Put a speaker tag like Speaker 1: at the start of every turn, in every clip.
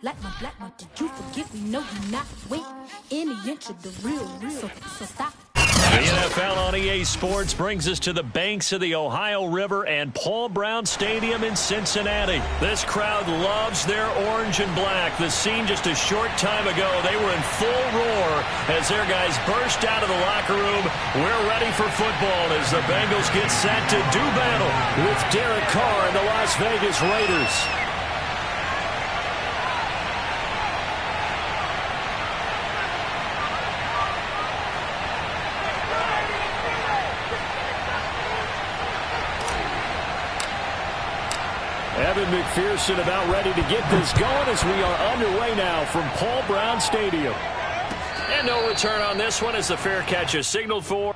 Speaker 1: like my black one. Did you forget we know you not win any inch of the real. So stop.
Speaker 2: The NFL on EA Sports brings us to the banks of the Ohio River and Paul Brown Stadium in Cincinnati. This crowd loves their orange and black. The scene just a short time ago, they were in full roar as their guys burst out of the locker room. We're ready for football as the Bengals get set to do battle with Derek Carr and the Las Vegas Raiders. Evan McPherson about ready to get this going as we are underway now from Paul Brown Stadium. And no return on this one as the fair catch is signaled for.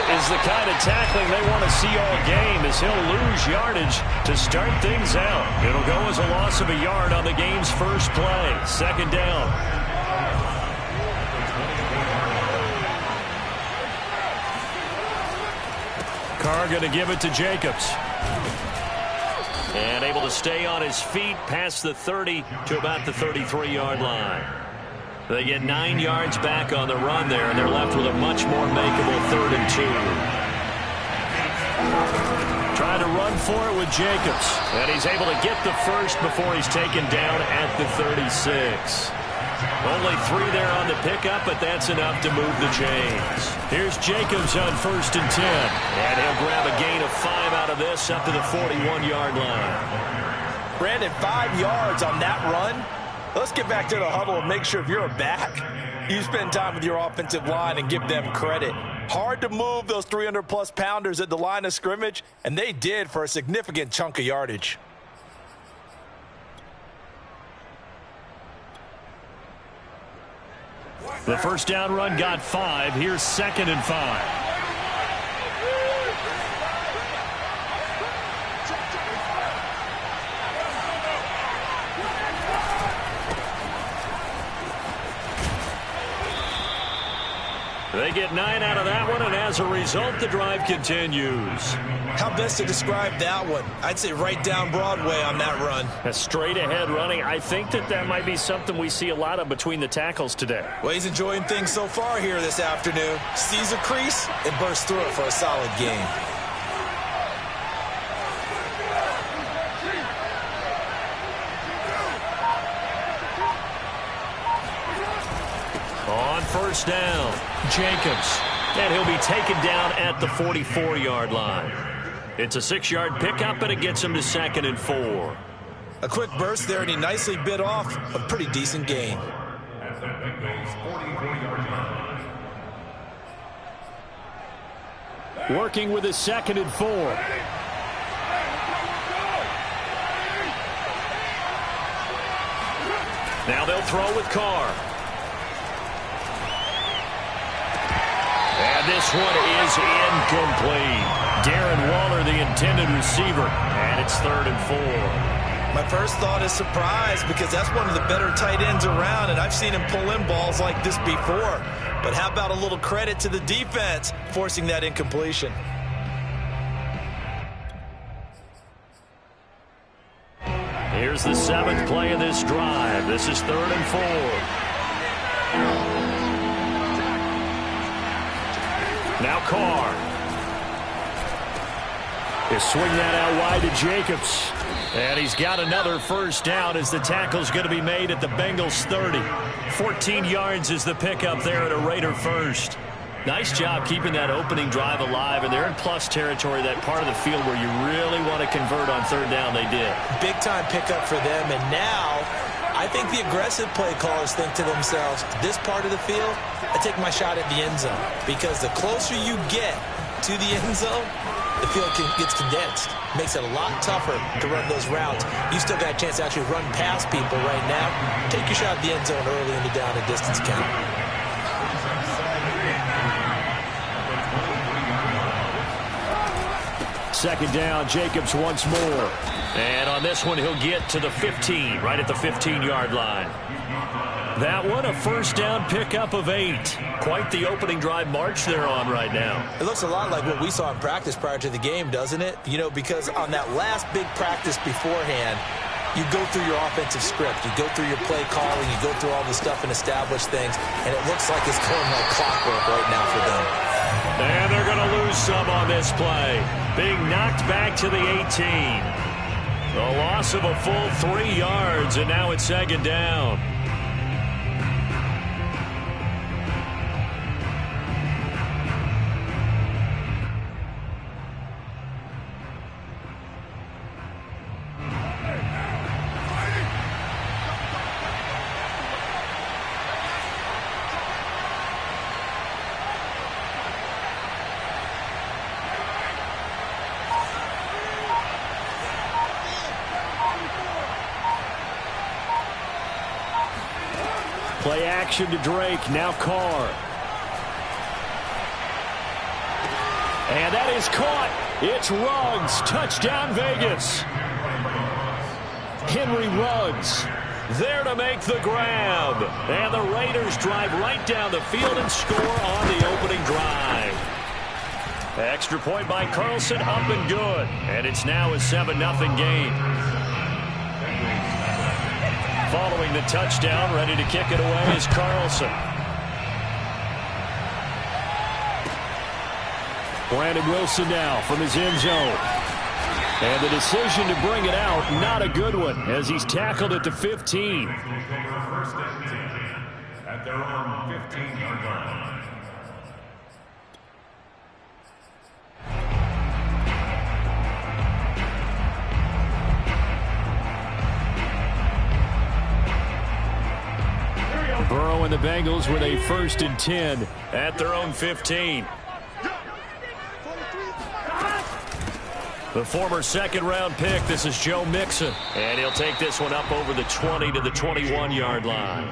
Speaker 2: Is the kind of tackling they want to see all game as he'll lose yardage to start things out. It'll go as a loss of a yard on the game's first play. Second down. Carr going to give it to Jacobs. And able to stay on his feet past the 30 to about the 33-yard line. They get 9 yards back on the run there, and they're left with a much more makeable 3rd and 2. Trying to run for it with Jacobs. And he's able to get the first before he's taken down at the 36. Only 3 there on the pickup, but that's enough to move the chains. Here's Jacobs on 1st and 10. And he'll grab a gain of 5 out of this up to the 41-yard line.
Speaker 3: Brandon, 5 yards on that run. Let's get back to the huddle and make sure if you're back, you spend time with your offensive line and give them credit. Hard to move those 300-plus pounders at the line of scrimmage, and they did for a significant chunk of yardage.
Speaker 2: The first down run got 5. Here's 2nd and 5. They get 9 out of that one, and as a result, the drive continues.
Speaker 3: How best to describe that one? I'd say right down Broadway on that run.
Speaker 2: A straight-ahead running. I think that might be something we see a lot of between the tackles today.
Speaker 3: Well, he's enjoying things so far here this afternoon. Sees a crease and bursts through it for a solid gain.
Speaker 2: On first down, Jacobs. And he'll be taken down at the 44-yard line. It's a 6-yard pickup, but it gets him to 2nd and 4.
Speaker 3: A quick burst there, and he nicely bit off a pretty decent gain.
Speaker 2: Working with his 2nd and 4. Now they'll throw with Carr. And this one is incomplete. Darren Waller, the intended receiver, and it's 3rd and 4.
Speaker 3: My first thought is surprise, because that's one of the better tight ends around, and I've seen him pull in balls like this before. But how about a little credit to the defense forcing that incompletion?
Speaker 2: Here's the 7th play of this drive. This is 3rd and 4. Now Carr. He'll swing that out wide to Jacobs. And he's got another first down as the tackle's going to be made at the Bengals 30. 14 yards is the pickup there at a Raider first. Nice job keeping that opening drive alive, and they're in plus territory, that part of the field where you really want to convert on 3rd down. They did. Big-time pickup for them, and now I think the aggressive play callers think to themselves, this part of the field, I take my shot at the end zone, because the closer you get to the end zone, the field gets condensed. Makes it a lot tougher to run those routes. You still got a chance to actually run past people right now. Take your shot at the end zone early in the down and distance count. Second down, Jacobs once more. And on this one, he'll get to the 15, right at the 15-yard line. That one, a first down pickup of 8. Quite the opening drive march they're on right now.
Speaker 3: It looks a lot like what we saw in practice prior to the game, doesn't it? You know, because on that last big practice beforehand, you go through your offensive script. You go through your play calling. You go through all the stuff and establish things. And it looks like it's going like clockwork right now for them.
Speaker 2: And they're going to lose some on this play. Being knocked back to the 18. A loss of a full 3 yards, and now it's 2nd down. Play action to Drake, now Carr. And that is caught. It's Ruggs, touchdown Vegas. Henry Ruggs there to make the grab. And the Raiders drive right down the field and score on the opening drive. Extra point by Carlson, up and good. And it's now a 7-0 game. Following the touchdown, ready to kick it away is Carlson. Brandon Wilson now from his end zone. And the decision to bring it out, not a good one, as he's tackled at the 15. At their own 15-yard line. Burrow and the Bengals with a 1st and 10 at their own 15. The former 2nd-round pick, this is Joe Mixon. And he'll take this one up over the 20 to the 21-yard line.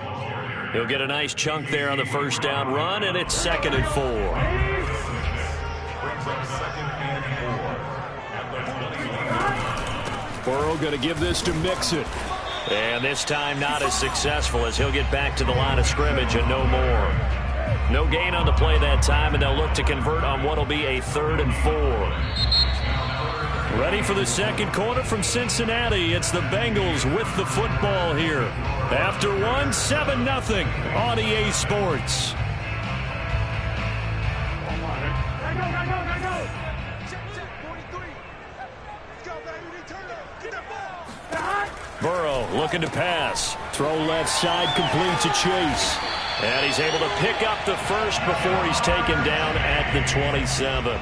Speaker 2: He'll get a nice chunk there on the first down run, and it's 2nd and 4. Burrow going to give this to Mixon. And this time not as successful, as he'll get back to the line of scrimmage and no more. No gain on the play that time, and they'll look to convert on what will be a 3rd and 4. Ready for the second quarter from Cincinnati. It's the Bengals with the football here. After one, 7-0 on EA Sports. Burrow looking to pass. Throw left side, complete to Chase. And he's able to pick up the first before he's taken down at the 27.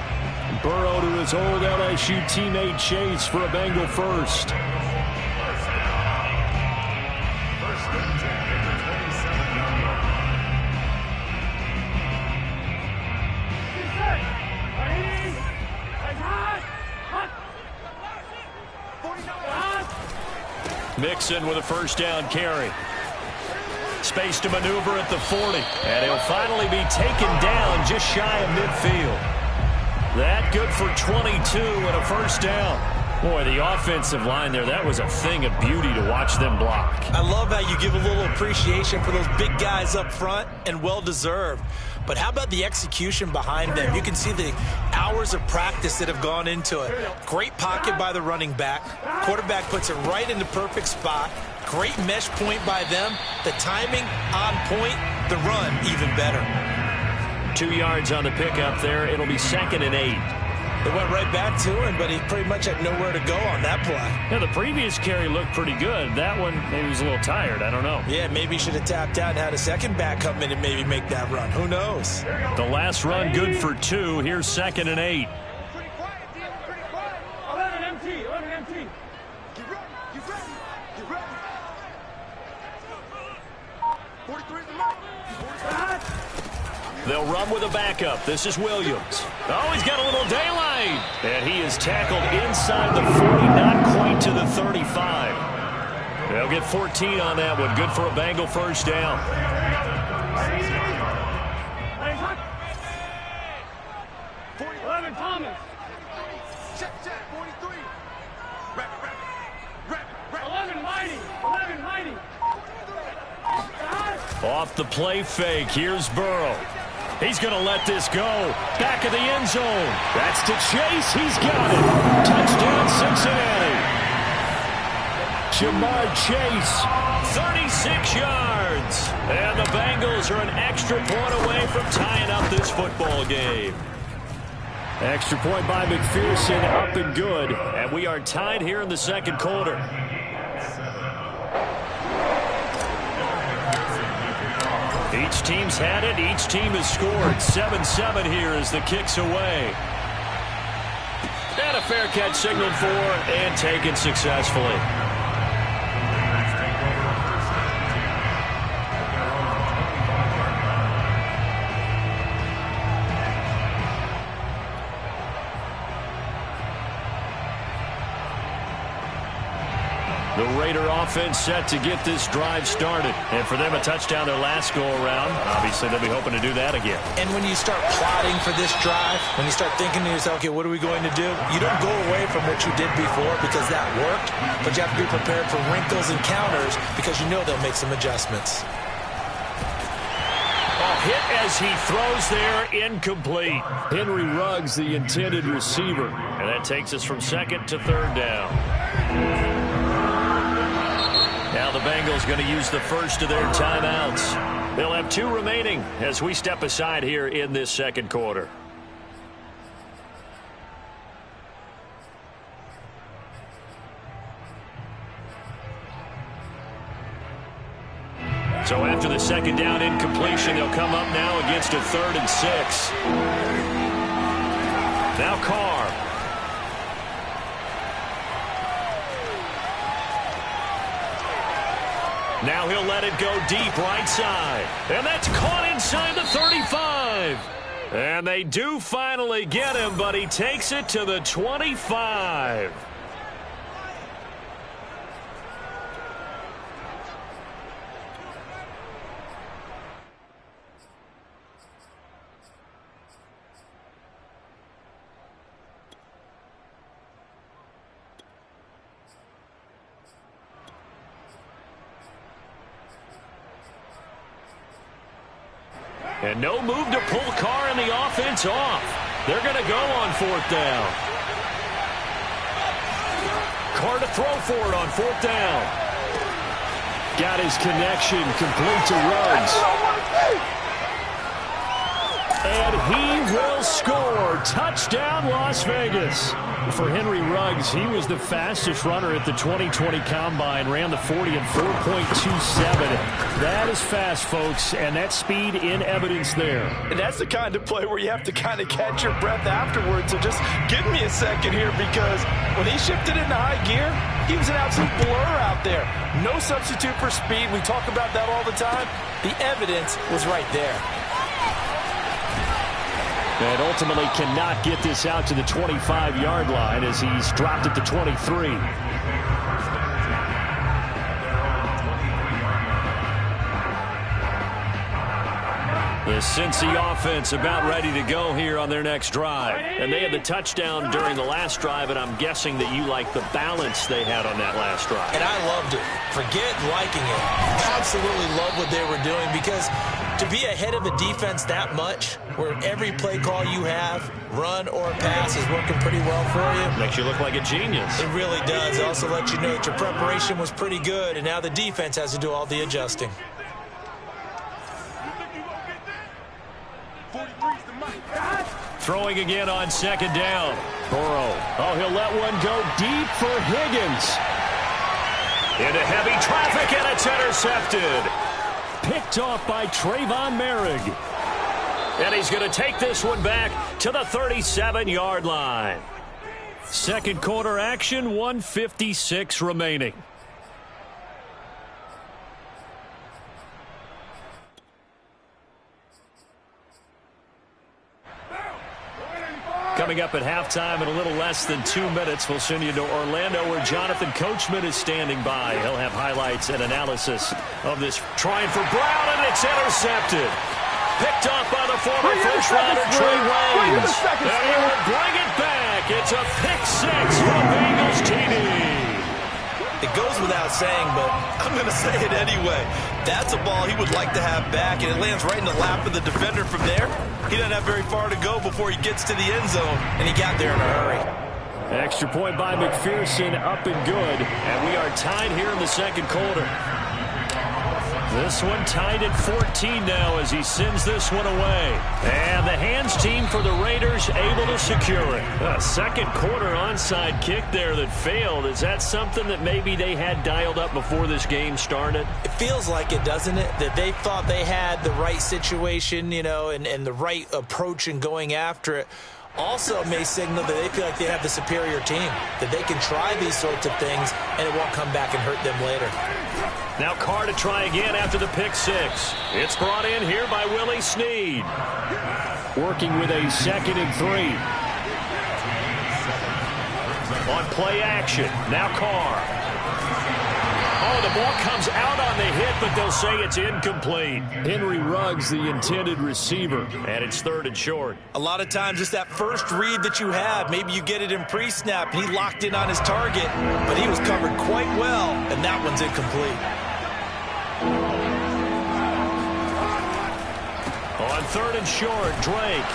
Speaker 2: Burrow to his old LSU teammate Chase for a Bengal first. Mixon with a first down carry. Space to maneuver at the 40. And he'll finally be taken down just shy of midfield. That good for 22 and a first down. Boy, the offensive line there, that was a thing of beauty to watch them block.
Speaker 3: I love how you give a little appreciation for those big guys up front, and well-deserved. But how about the execution behind them? You can see the hours of practice that have gone into it. Great pocket by the running back. Quarterback puts it right in the perfect spot. Great mesh point by them. The timing on point. The run even better.
Speaker 2: 2 yards on the pickup there. It'll be 2nd and 8.
Speaker 3: It went right back to him, but he pretty much had nowhere to go on that play.
Speaker 2: Yeah, the previous carry looked pretty good. That one, maybe he was a little tired. I don't know.
Speaker 3: Yeah, maybe he should have tapped out and had a second back come in and maybe make that run. Who knows?
Speaker 2: The last run good for 2. Here's 2nd and 8.
Speaker 4: Pretty quiet, Dean. Pretty quiet. 11 empty. 11 empty. Get ready. Get ready. Get ready. 43 is the mark.
Speaker 2: They'll run with a backup. This is Williams. Oh, he's got a little daylight. And he is tackled inside the 40, not quite to the 35. They'll get 14 on that one. Good for a Bengal first down.
Speaker 4: 11 Thomas. Check, 43. Rap. 11 Mighty. 11 Mighty.
Speaker 2: Off the play fake. Here's Burrow. He's going to let this go. Back of the end zone. That's to Chase. He's got it. Touchdown, Cincinnati. Jamar Chase, 36 yards. And the Bengals are an extra point away from tying up this football game. Extra point by McPherson, up and good. And we are tied here in the second quarter. Each team's had it. Each team has scored. 7-7 here as the kick's away. And a fair catch signaled for and taken successfully. The Raider offense set to get this drive started. And for them, a touchdown their last go-around. Obviously, they'll be hoping to do that again.
Speaker 3: And when you start plotting for this drive, when you start thinking to yourself, okay, what are we going to do? You don't go away from what you did before because that worked, but you have to be prepared for wrinkles and counters because you know they'll make some adjustments.
Speaker 2: Hit as he throws there, incomplete. Henry Ruggs, the intended receiver. And that takes us from 2nd to 3rd down. Now the Bengals going to use the first of their timeouts. They'll have 2 remaining as we step aside here in this second quarter. So after the second down incompletion, they'll come up now against a 3rd and 6. Now Carr. Now he'll let it go deep right side. And that's caught inside the 35. And they do finally get him, but he takes it to the 25. And no move to pull Carr and the offense off. They're going to go on 4th down. Carr to throw for it on 4th down. Got his connection complete to Ruggs. And he will score. Touchdown, Las Vegas. For Henry Ruggs, he was the fastest runner at the 2020 Combine. Ran the 40 in 4.27. That is fast, folks, and that speed in evidence there.
Speaker 3: And that's the kind of play where you have to kind of catch your breath afterwards. So just give me a second here, because when he shifted into high gear, he was an absolute blur out there. No substitute for speed. We talk about that all the time. The evidence was right there.
Speaker 2: And ultimately cannot get this out to the 25-yard line as he's dropped at the 23. The Cincy offense about ready to go here on their next drive. And they had the touchdown during the last drive, and I'm guessing that you like the balance they had on that last drive.
Speaker 3: And I loved it. Forget liking it. Absolutely love what they were doing, because to be ahead of a defense that much, where every play call you have, run or pass, is working pretty well for you.
Speaker 2: Makes you look like a genius.
Speaker 3: It really does. It also lets you know that your preparation was pretty good, and now the defense has to do all the adjusting.
Speaker 2: Throwing again on second down. Burrow. Oh, he'll let one go deep for Higgins. Into heavy traffic, and it's intercepted. Picked off by Trayvon Merrick. And he's going to take this one back to the 37-yard line. Second quarter action, 1:56 remaining. Coming up at halftime in a little less than 2 minutes, we'll send you to Orlando, where Jonathan Coachman is standing by. He'll have highlights and analysis of this trying for Brown, and it's intercepted. Picked off by the former first-rounder Trey Waynes. And he will bring it back. It's a pick six from Bengals TD.
Speaker 3: It goes without saying, but I'm going to say it anyway. That's a ball he would like to have back, and it lands right in the lap of the defender from there. He doesn't have very far to go before he gets to the end zone, and he got there in a hurry.
Speaker 2: Extra point by McPherson, up and good. And we are tied here in the second quarter. This one tied at 14 now as he sends this one away. And the hands team for the Raiders able to secure it. A second quarter onside kick there that failed. Is that something that maybe they had dialed up before this game started?
Speaker 3: It feels like it, doesn't it? That they thought they had the right situation, you know, and the right approach in going after it. Also may signal that they feel like they have the superior team, that they can try these sorts of things and it won't come back and hurt them later.
Speaker 2: Now Carr to try again after the pick six. It's brought in here by Willie Snead. Working with a 2nd and 3. On play action. Now Carr. Oh, the ball comes out on the hit, but they'll say it's incomplete. Henry Ruggs, the intended receiver, and it's 3rd and short.
Speaker 3: A lot of times it's that first read that you have. Maybe you get it in pre-snap, and he locked in on his target, but he was covered quite well, and that one's incomplete.
Speaker 2: On 3rd and short, Drake.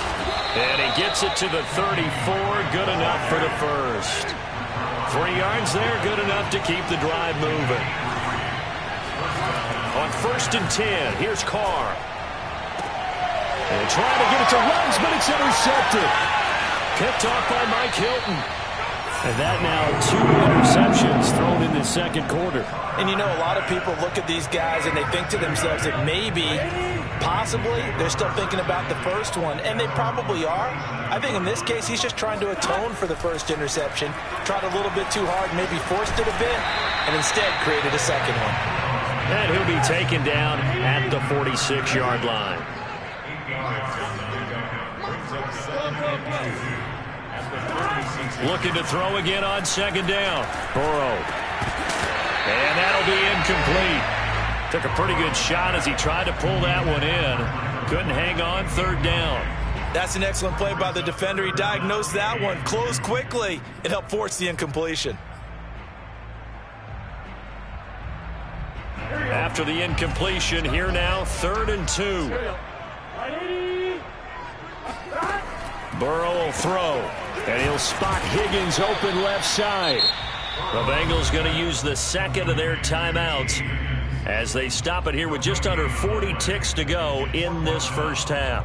Speaker 2: And he gets it to the 34. Good enough for the first. 3 yards there, good enough to keep the drive moving. On 1st and 10, here's Carr. And trying to get it to Ruggs, but it's intercepted. Picked off by Mike Hilton. And that now 2 interceptions thrown in the second quarter.
Speaker 3: And you know, a lot of people look at these guys and they think to themselves that maybe, possibly, they're still thinking about the first one. And they probably are. I think in this case, he's just trying to atone for the first interception. Tried a little bit too hard, maybe forced it a bit, and instead created a second one.
Speaker 2: And he'll be taken down at the 46-yard line. Looking to throw again on 2nd down. Burrow. And that'll be incomplete. Took a pretty good shot as he tried to pull that one in. Couldn't hang on, 3rd down.
Speaker 3: That's an excellent play by the defender. He diagnosed that one, closed quickly. It helped force the incompletion.
Speaker 2: After the incompletion, here now, 3rd and 2. Burrow will throw, and he'll spot Higgins open left side. The Bengals going to use the 2nd of their timeouts as they stop it here with just under 40 ticks to go in this first half.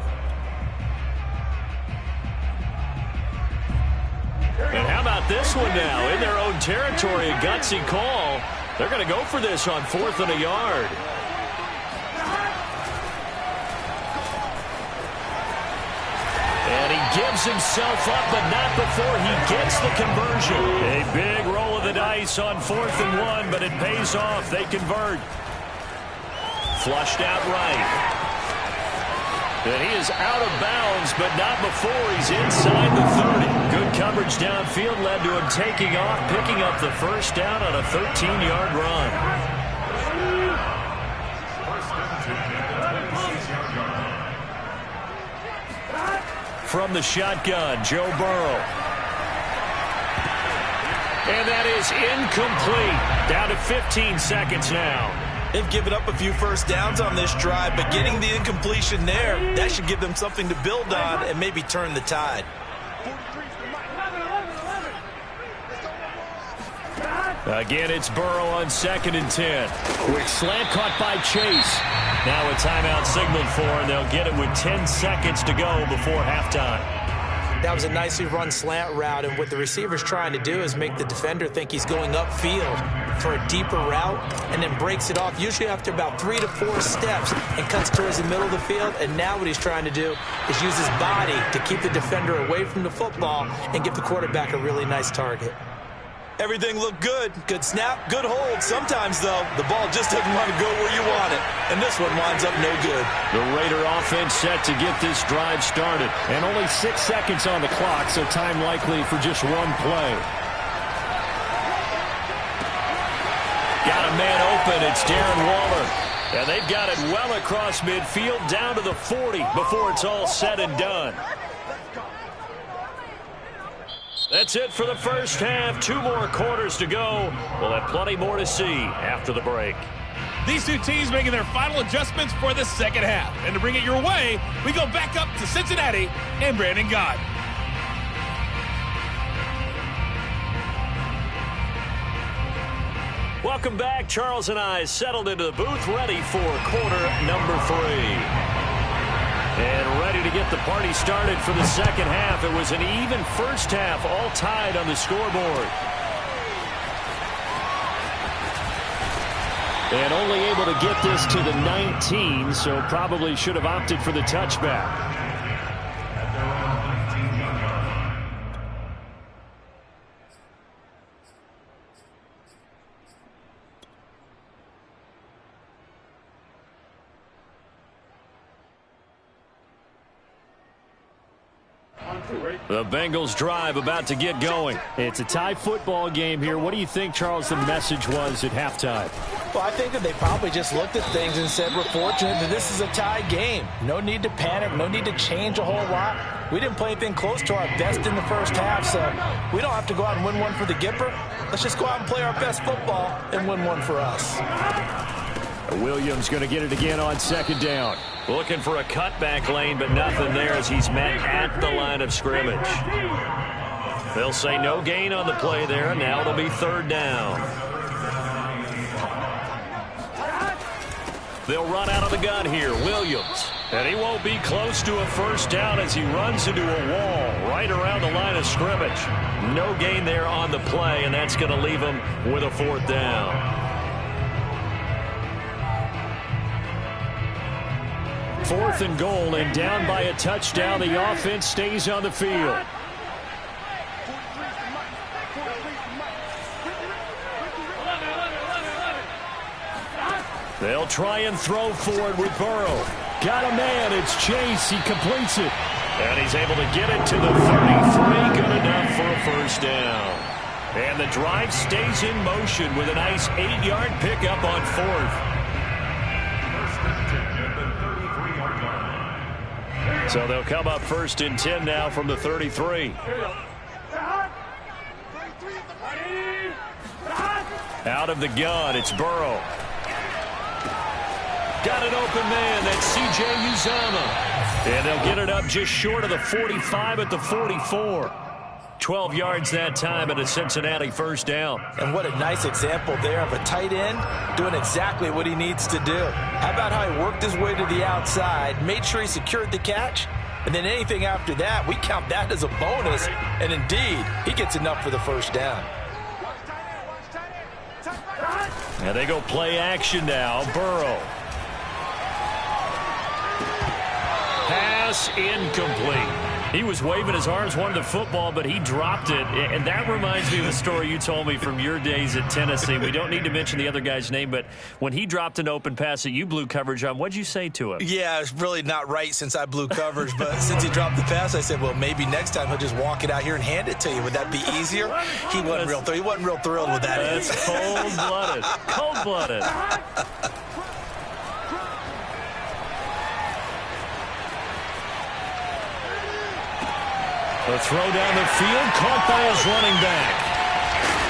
Speaker 2: And how about this one now? In their own territory, a gutsy call. They're going to go for this on 4th and a yard. And he gives himself up, but not before he gets the conversion. A big roll of the dice on 4th and 1, but it pays off. They convert. Flushed out right. And he is out of bounds, but not before he's inside the 30. Good coverage downfield led to him taking off, picking up the first down on a 13-yard run. from the shotgun, Joe Burrow. And that is incomplete. Down to 15 seconds now.
Speaker 3: They've given up a few first downs on this drive, but getting the incompletion there, that should give them something to build on and maybe turn the tide.
Speaker 2: Again, it's Burrow on 2nd and 10. Quick slant caught by Chase. Now a timeout signaled for, and they'll get it with 10 seconds to go before halftime.
Speaker 5: That was a nicely run slant route, and what the receiver's trying to do is make the defender think he's going upfield for a deeper route and then breaks it off, usually after about 3 to 4 steps, and cuts towards the middle of the field. And now what he's trying to do is use his body to keep the defender away from the football and give the quarterback a really nice target.
Speaker 3: Everything looked good. Good snap, good hold. Sometimes, though, the ball just doesn't want to go where you want it. And this one winds up no good.
Speaker 2: The Raider offense set to get this drive started. And only 6 seconds on the clock, so time likely for just one play. Got a man open. It's Darren Waller. And they've got it well across midfield down to the 40 before it's all said and done. That's it for the first half. 2 more quarters to go. We'll have plenty more to see after the break.
Speaker 6: These two teams making their final adjustments for the second half. And to bring it your way, we go back up to Cincinnati and Brandon Gott.
Speaker 2: Welcome back. Charles and I settled into the booth, ready for quarter number 3. And ready to get the party started for the second half. It was an even first half, all tied on the scoreboard. And only able to get this to the 19, so probably should have opted for the touchback. The Bengals drive about to get going. It's a tie football game here. What do you think, Charles, the message was at halftime?
Speaker 5: Well, I think that they probably just looked at things and said, we're fortunate that this is a tie game. No need to panic. No need to change a whole lot. We didn't play anything close to our best in the first half, so we don't have to go out and win one for the Gipper. Let's just go out and play our best football and win one for us.
Speaker 2: Williams going to get it again on 2nd down. Looking for a cutback lane, but nothing there as he's met at the line of scrimmage. They'll say no gain on the play there, and now it'll be 3rd down. They'll run out of the gun here. Williams. And he won't be close to a first down as he runs into a wall right around the line of scrimmage. No gain there on the play, and that's going to leave him with a 4th down. 4th and goal, and down by a touchdown. The offense stays on the field. They'll try and throw forward with Burrow. Got a man. It's Chase. He completes it. And he's able to get it to the 33. Good enough for a first down. And the drive stays in motion with a nice 8-yard pickup on 4th. So they'll come up 1st and 10 now from the 33. Out of the gun, it's Burrow. Got an open man, that's C.J. Uzomah. And they'll get it up just short of the 45 at the 44. 12 yards that time at a Cincinnati first down.
Speaker 5: And what a nice example there of a tight end doing exactly what he needs to do. How about how he worked his way to the outside, made sure he secured the catch, and then anything after that, we count that as a bonus. And indeed, he gets enough for the first down.
Speaker 2: And they go play action now. Burrow. Pass incomplete. He was waving his arms, wanted the football, but he dropped it. And that reminds me of a story you told me from your days at Tennessee. We don't need to mention the other guy's name, but when he dropped an open pass that you blew coverage on, what'd you say to him?
Speaker 3: Yeah, it's really not right since I blew coverage, but since he dropped the pass, I said, well, maybe next time he'll just walk it out here and hand it to you. Would that be easier? He wasn't real thrilled with that.
Speaker 2: That's cold-blooded. Cold-blooded. A throw down the field, caught by his running back.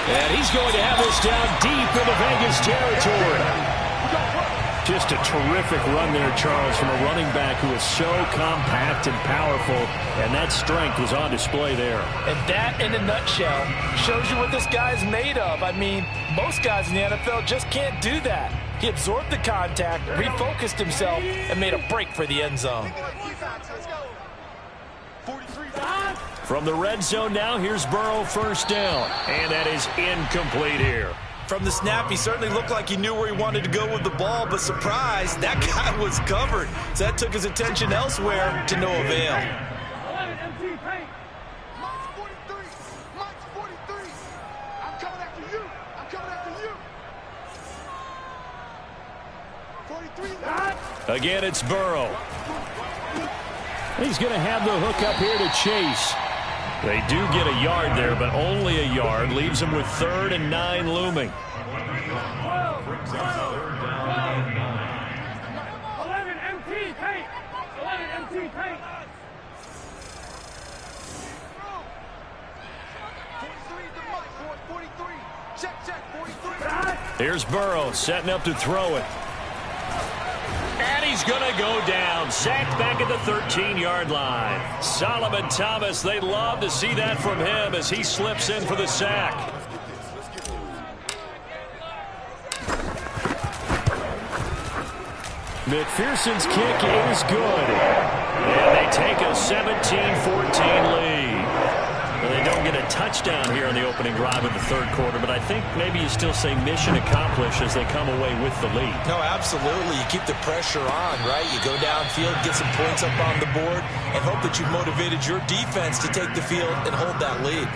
Speaker 2: And he's going to have this down deep into Vegas territory. Just a terrific run there, Charles, from a running back who is so compact and powerful, and that strength was on display there.
Speaker 3: And that, in a nutshell, shows you what this guy's made of. I mean, most guys in the NFL just can't do that. He absorbed the contact, refocused himself, and made a break for the end zone.
Speaker 2: From the red zone now, here's Burrow, first down, and that is incomplete here.
Speaker 3: From the snap, he certainly looked like he knew where he wanted to go with the ball, but surprise, that guy was covered. So that took his attention elsewhere to no avail.
Speaker 4: I'm coming after you. I'm coming after you. 43.
Speaker 2: Again, it's Burrow. He's going to have the hook up here to Chase. They do get a yard there, but only a yard. Leaves them with 3rd and 9 looming.
Speaker 4: 11 MT paint. 11 MT paint. 43 the mic, 43. Check, 43.
Speaker 2: Here's Burrow setting up to throw it. And he's going to go down. Sacked back at the 13-yard line. Solomon Thomas, they love to see that from him as he slips in for the sack. McPherson's kick is good. And they take a 17-14 lead. They don't get a touchdown here on the opening drive of the third quarter, but I think maybe you still say mission accomplished as they come away with the lead.
Speaker 3: No, absolutely. You keep the pressure on, right? You go downfield, get some points up on the board, and hope that you've motivated your defense to take the field and hold that lead.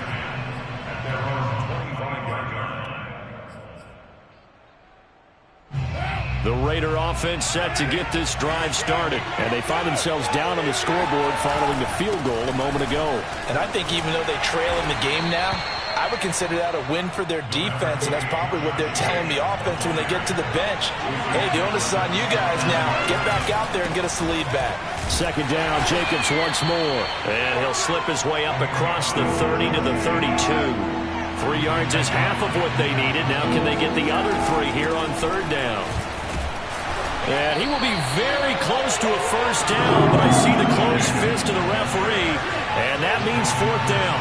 Speaker 2: The Raider offense set to get this drive started, and they find themselves down on the scoreboard following the field goal a moment ago.
Speaker 3: And I think even though they trail in the game now, I would consider that a win for their defense, and that's probably what they're telling the offense when they get to the bench. Hey, the onus is on you guys now. Get back out there and get us the lead back.
Speaker 2: Second down, Jacobs once more. And he'll slip his way up across the 30 to the 32. 3 yards is half of what they needed. Now can they get the other 3 here on third down? And he will be very close to a first down, but I see the closed fist of the referee, and that means 4th down.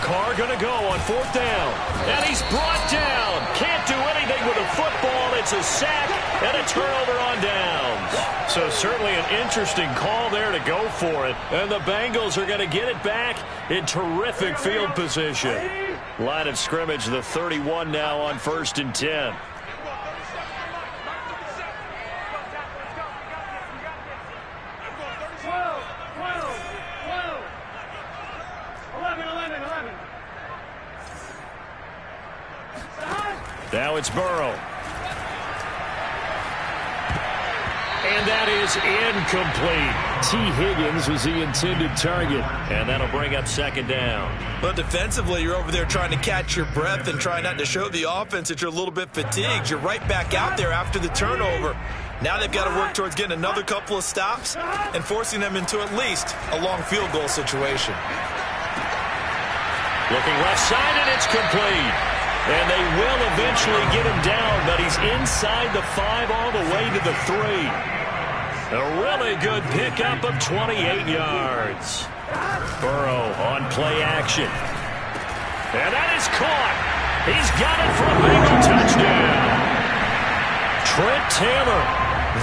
Speaker 2: Carr going to go on 4th down, and he's brought down. Can't do anything with a football. It's a sack and a turnover on downs. So certainly an interesting call there to go for it, and the Bengals are going to get it back in terrific field position. Line of scrimmage, the 31 now on 1st and 10. Now it's Burrow. And that is incomplete. T. Higgins was the intended target. And that'll bring up 2nd down.
Speaker 3: But defensively, you're over there trying to catch your breath and try not to show the offense that you're a little bit fatigued. You're right back out there after the turnover. Now they've got to work towards getting another couple of stops and forcing them into at least a long field goal situation.
Speaker 2: Looking left side, and it's complete. And they will eventually get him down, but he's inside the 5 all the way to the 3. A really good pickup of 28 yards. Burrow on play action. And that is caught. He's got it for a Bengal touchdown. Trent Taylor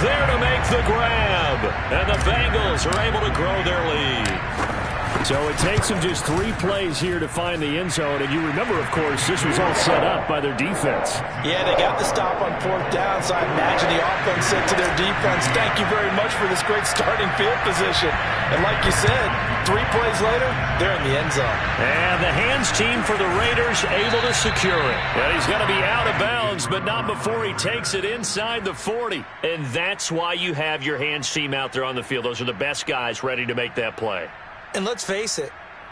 Speaker 2: there to make the grab. And the Bengals are able to grow their lead. So it takes them just 3 plays here to find the end zone. And you remember, of course, this was all set up by their defense.
Speaker 3: Yeah, they got the stop on 4th down, so I imagine the offense said to their defense, thank you very much for this great starting field position. And like you said, 3 plays later, they're in the end zone.
Speaker 2: And the hands team for the Raiders able to secure it. And he's going to be out of bounds, but not before he takes it inside the 40. And that's why you have your hands team out there on the field. Those are the best guys ready to make that play.
Speaker 5: And let's face it,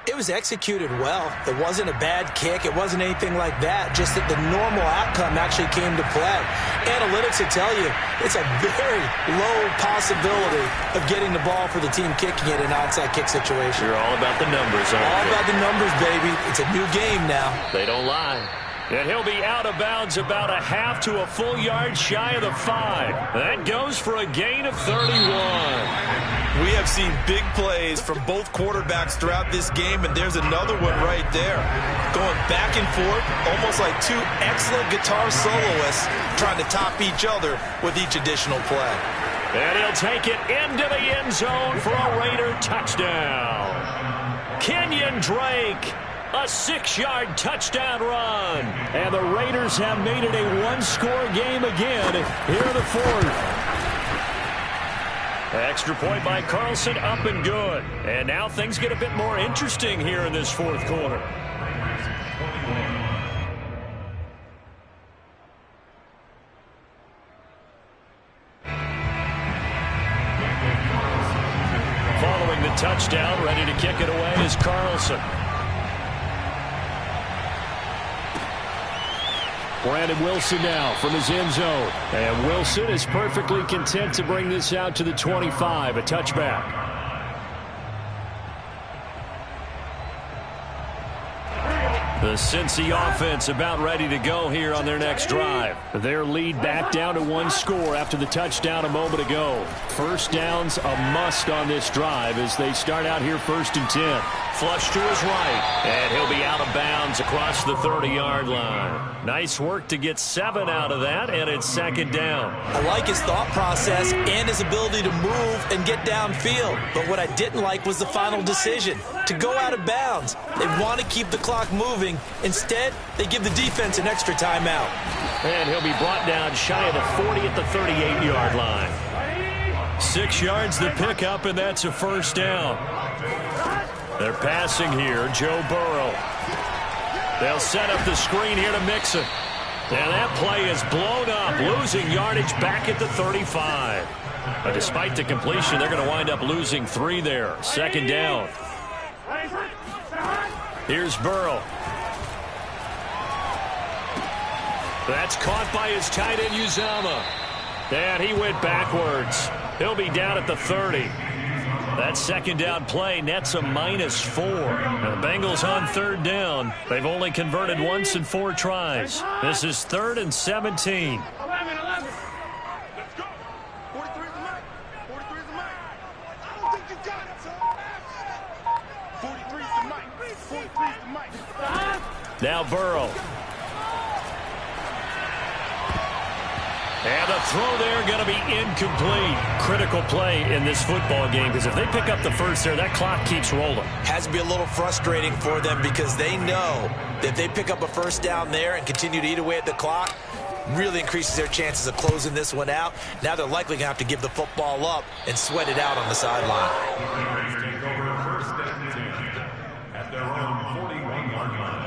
Speaker 5: It was executed well. It wasn't a bad kick. It wasn't anything like that. Just that the normal outcome actually came to play. Analytics will tell you it's a very low possibility of getting the ball for the team kicking it in an onside kick situation.
Speaker 2: You're all about the numbers, aren't you?
Speaker 5: All about the numbers, baby. It's a new game now.
Speaker 2: They don't lie. And he'll be out of bounds about a half to a full yard shy of the 5. That goes for a gain of 31.
Speaker 3: We have seen big plays from both quarterbacks throughout this game, and there's another one right there. Going back and forth, almost like two excellent guitar soloists trying to top each other with each additional play.
Speaker 2: And he'll take it into the end zone for a Raider touchdown. Kenyon Drake, a 6-yard touchdown run. And the Raiders have made it a one-score game again here in the 4th. Extra point by Carlson, up and good. And now things get a bit more interesting here in this 4th quarter. Following the touchdown, ready to kick it away is Carlson. Brandon Wilson now from his end zone. And Wilson is perfectly content to bring this out to the 25, a touchback. The Cincy offense about ready to go here on their next drive. Their lead back down to 1 score after the touchdown a moment ago. First down's a must on this drive as they start out here 1st and 10. Flush to his right, and he'll be out of bounds across the 30-yard line. Nice work to get 7 out of that, and it's 2nd down.
Speaker 5: I like his thought process and his ability to move and get downfield. But what I didn't like was the final decision, to go out of bounds. They want to keep the clock moving. Instead, they give the defense an extra timeout.
Speaker 2: And he'll be brought down shy of the 40 at the 38-yard line. 6 yards the pickup, and that's a 1st down. They're passing here, Joe Burrow. They'll set up the screen here to Mixon. And that play is blown up, losing yardage back at the 35. But despite the completion, they're going to wind up losing 3 there. 2nd down. Here's Burrow. That's caught by his tight end, Uzama. And he went backwards. He'll be down at the 30. That 2nd down play nets a -4. Now the Bengals on 3rd down. They've only converted once in 4 tries. This is 3rd and 17.
Speaker 4: 11. Let's go. 43 is the mic. 43 is the mic. I don't think you got it, son. 43 is the mic. 43 is the mic.
Speaker 2: Now Burrow. And the throw there going to be incomplete. Critical play in this football game because if they pick up the 1st there, that clock keeps rolling.
Speaker 5: Has to be a little frustrating for them because they know that if they pick up a 1st down there and continue to eat away at the clock, really increases their chances of closing this one out. Now they're likely going to have to give the football up and sweat it out on the sideline.
Speaker 7: At their own 41-yard line.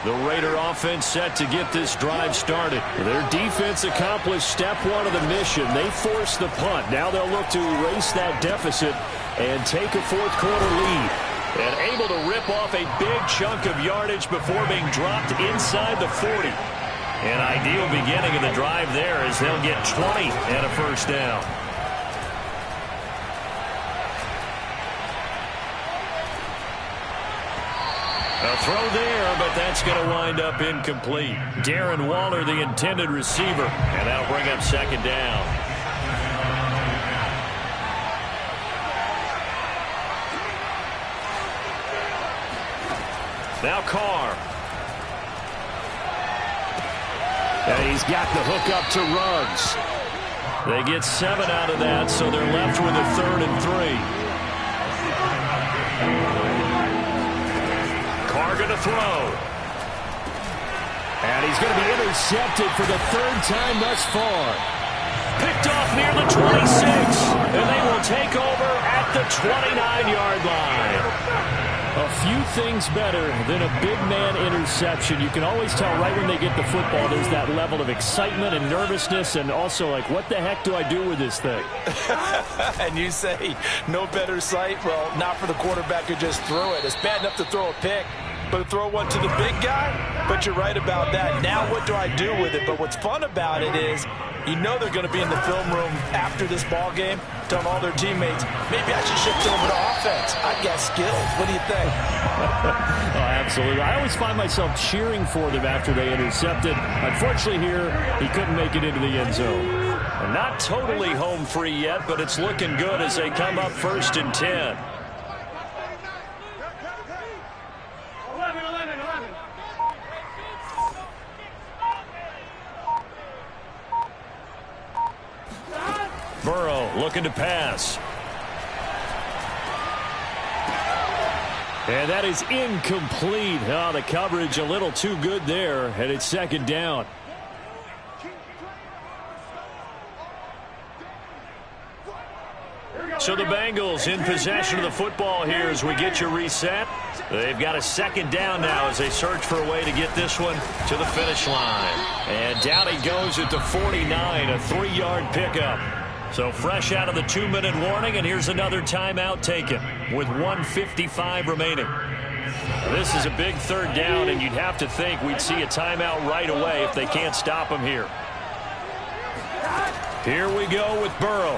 Speaker 2: The Raider offense set to get this drive started. Their defense accomplished step 1 of the mission. They forced the punt. Now they'll look to erase that deficit and take a 4th quarter lead. And able to rip off a big chunk of yardage before being dropped inside the 40. An ideal beginning of the drive there as they'll get 20 and a 1st down. A throw there, but that's going to wind up incomplete. Darren Waller, the intended receiver, and that'll bring up 2nd down. Now Carr. And he's got the hook up to Ruggs. They get 7 out of that, so they're left with a 3rd and 3. Carr going to throw. And he's going to be intercepted for the 3rd time thus far. Picked off near the 26. And they will take over at the 29-yard line. A few things better than a big man interception. You can always tell right when they get the football, there's that level of excitement and nervousness, and also like, what the heck do I do with this thing?
Speaker 3: And you say no better sight? Well, not for the quarterback who just threw it. It's bad enough to throw a pick, but to throw one to the big guy? But you're right about that. Now what do I do with it? But what's fun about it is you know they're going to be in the film room after this ball game telling all their teammates, maybe I should shift over to offense. I got skills. What do you think?
Speaker 2: Oh, absolutely. I always find myself cheering for them after they intercepted. Unfortunately here, he couldn't make it into the end zone. Not totally home free yet, but it's looking good as they come up 1st and 10. Burrow looking to pass. And that is incomplete. Oh, the coverage a little too good there, and it's 2nd down. So the Bengals in possession of the football here as we get you reset. They've got a 2nd down now as they search for a way to get this one to the finish line. And down he goes at the 49, a 3-yard pickup. So fresh out of the 2-minute warning, and here's another timeout taken with 1:55 remaining. This is a big 3rd down, and you'd have to think we'd see a timeout right away if they can't stop him here. Here we go with Burrow.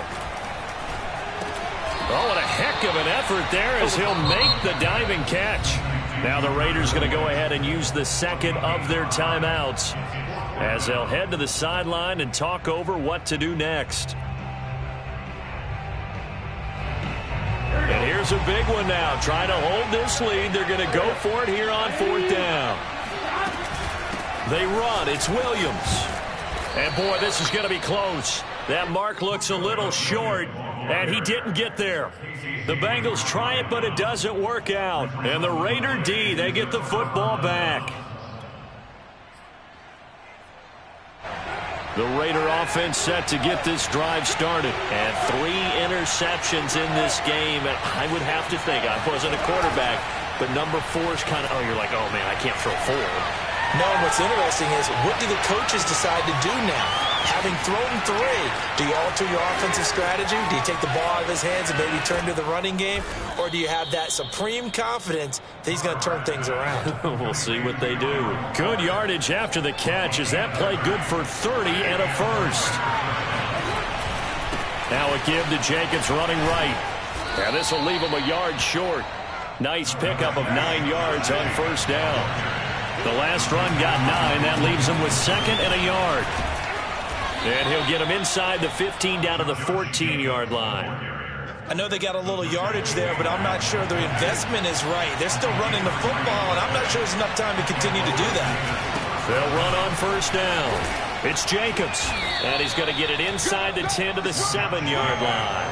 Speaker 2: Oh, what a heck of an effort there as he'll make the diving catch. Now the Raiders going to go ahead and use the 2nd of their timeouts as they'll head to the sideline and talk over what to do next. And here's a big one now. Trying to hold this lead. They're going to go for it here on 4th down. They run. It's Williams. And, boy, this is going to be close. That mark looks a little short, and he didn't get there. The Bengals try it, but it doesn't work out. And the Raider D, they get the football back. The Raider offense set to get this drive started. And 3 interceptions in this game. And I would have to think, I wasn't a quarterback, but number 4 is kind of, you're like, oh, man, I can't throw 4.
Speaker 5: No, and what's interesting is, what do the coaches decide to do now? Having thrown 3, do you alter your offensive strategy? Do you take the ball out of his hands and maybe turn to the running game? Or do you have that supreme confidence that he's going to turn things around?
Speaker 2: We'll see what they do. Good yardage after the catch. Is that play good for 30 and a first? Now a give to Jacobs running right. Now this will leave him a yard short. Nice pickup of 9 yards on 1st down. The last run got 9. That leaves him with 2nd and a yard. And he'll get him inside the 15 down to the 14-yard line.
Speaker 5: I know they got a little yardage there, but I'm not sure their investment is right. They're still running the football, and I'm not sure there's enough time to continue to do that.
Speaker 2: They'll run on 1st down. It's Jacobs, and he's going to get it inside the 10 to the 7-yard line.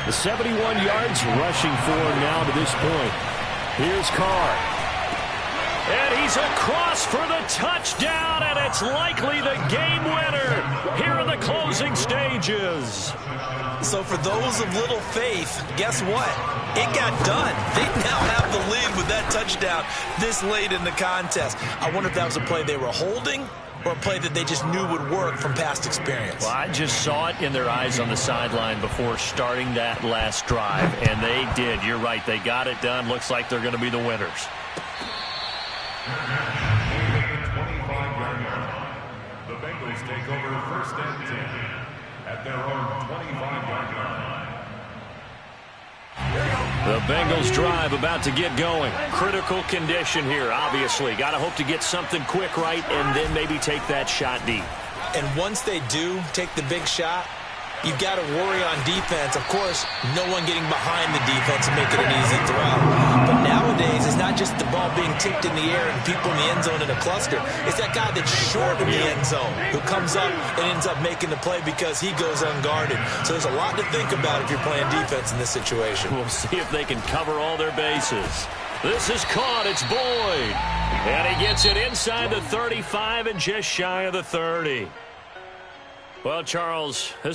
Speaker 2: The 71 yards rushing for him now to this point. Here's Carr. And he's across for the touchdown, and it's likely the game winner here in the closing stages.
Speaker 5: So for those of little faith, guess what? It got done. They now have the lead with that touchdown this late in the contest. I wonder if that was a play they were holding or a play that they just knew would work from past experience.
Speaker 2: Well, I just saw it in their eyes on the sideline before starting that last drive, and they did. You're right. They got it done. Looks like they're going to be the winners.
Speaker 7: The Bengals take over 1st and 10 at their own 25-yard line.
Speaker 2: The Bengals drive about to get going. Critical condition here, obviously. Got to hope to get something quick right and then maybe take that shot deep.
Speaker 5: And once they do take the big shot, you've got to worry on defense. Of course, no one getting behind the defense and making an easy throw. But nowadays, it's not just the ball being tipped in the air and people in the end zone in a cluster. It's that guy that's short in the end zone who comes up and ends up making the play because he goes unguarded. So there's a lot to think about if you're playing defense in this situation.
Speaker 2: We'll see if they can cover all their bases. This is caught. It's Boyd. And he gets it inside the 35 and just shy of the 30. Well, Charles, this